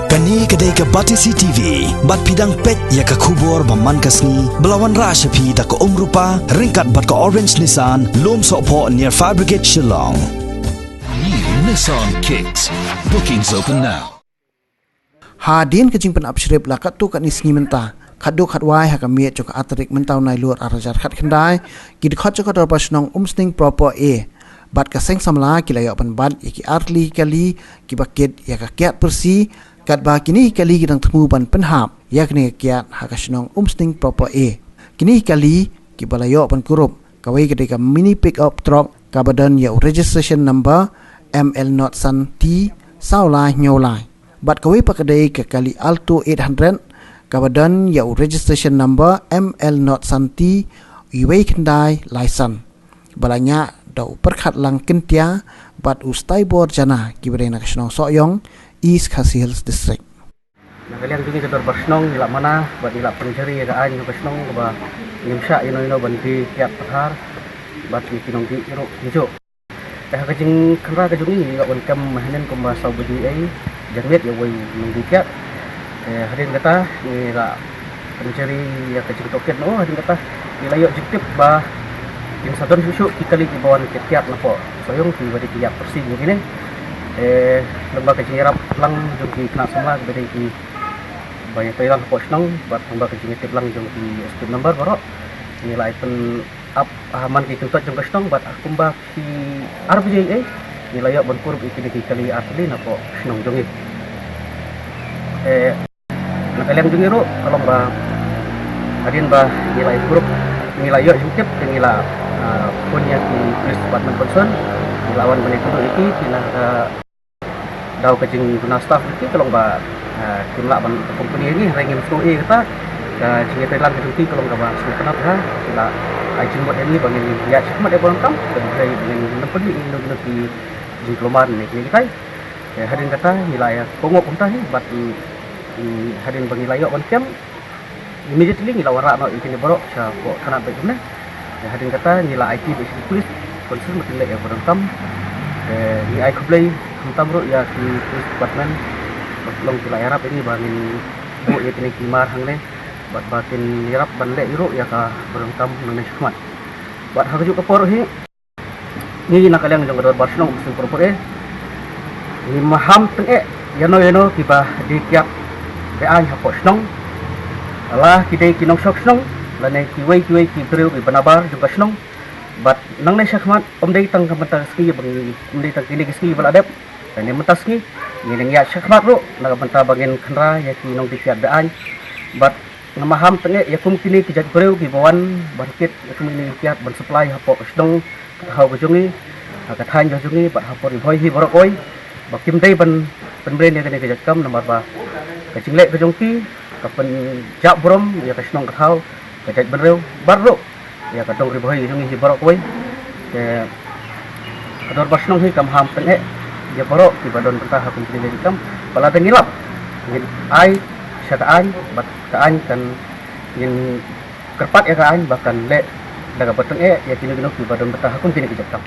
Kani kedai ke Batisi TV, bat pidang pet ya ke kubur baman kasni, belawan rashapi da ke rupa, ringkat bat ke Orange Nissan, lom sokpo near Fire Brigade Shillong. New Nissan Kicks. Bookings open now. Hadin kejing pen abshrib lakat tu kat nisni mentah. Kadu kat wai ha kami cok atrik mentau nai luar arajar kat kendai. Gid khat cok dorpas nong umsting proper A. Bat ka seng samla kilayak pen bat iki artli kali kibaket ya ka kiat persi kat ba kini kali gidang temu ban penhap yakni kiat ha ka snong umsting proper A. Kini kali kibalayak pen kurup kawai ketika mini pick up truck kabadan ya registration number ML San T saulai nyolai. Bat kawai pakadai ke kali Alto 800 kabadan ya registration number ML San T iwai kendai license. Balanya dau perkhat lang kentia bat ustai bor jana kibare nak snong soyong East Khasi Hills District. Kalian tinggi kedor bersnong di lak mana bat di lak pencari ada ain bersnong ba nimsha ino banti kiat perhar bat di kinong di ro hijau. Kajing kenra kajung ini gak welcome mahanen kumba sau budi ai janget ya wei nunggu kiat. Hadin kata ni la pencari ya kajing toket no hadin kata nilai objektif ba yang sadon susu kita li bawan kiat napo soyong ki badi kiat persi begini lembaga kajing rap lang jong ki kena semua badi ki banyak pelang posnong bat lembaga kajing tip lang jong ki step number baru nilai pen up aman ki tutat jong kasnong bat akumba ki RBJ nilai bonkur iki ki kali asli napo snong jong nakalian jong iro kalau ba hadin ba nilai grup nilai yo YouTube nilai punya di police department concern lawan balik dulu iki kina dau kajing guna staff iki kalau ba kimla ban company ini rengin flow kita jinge pelang kedenti kalau ba kenap ha kila ajin buat ini bangin ya cuma dia bolong kam dan saya dengan nempen ini di diplomat ni kita hadin kata nilai kongok untah ni bat hadin bagi layak ban kem immediately nila wara no ikini borok sa ko kana be guna hadin kata nila IT be police concern makin le borong kam ni ai kuplay hentam ro ya ki police department long kila arab ini bangin bu ya kini kimar hangle bat batin yarap ban le iro ya ka borong kam nang sekuat bat haju ka por hi ni nakaliang jong dor barsnong usul propor ni maham teng yano kiba di kiap be an hapo snong Allah kita kinong sok snong lanai kiwai ki breu ki banabar juga snong bat nang nei sakmat omdei tang kamata ski bang omdei tang kini ski baladep dan ni mentas ski ni nang ya sakmat ro naga banta bagin khandra ya kinong dikiat daan bat namaham tenge ya kum kini ki jak breu ki bawan barkit ya kum ni kiat ban supply hapo snong hau gojungi ka than gojungi bat hapo ri hoi hi borokoi bakim dei ban penbrain ya kini ki jakam nomor ba kacing kejongki kapan jak brom ya kasnong kathau kajat benreu barro ya katong riboy jungi hi borok koi ke kador basnong hi kam ham tenge ya borok ti badon pertah hakun pilih kam pala tengilap ngin ai syataan bat kaan kan ngin kerpat ya kaan bahkan le daga beteng ya kini genok ti badon pertah hakun kini kejat kam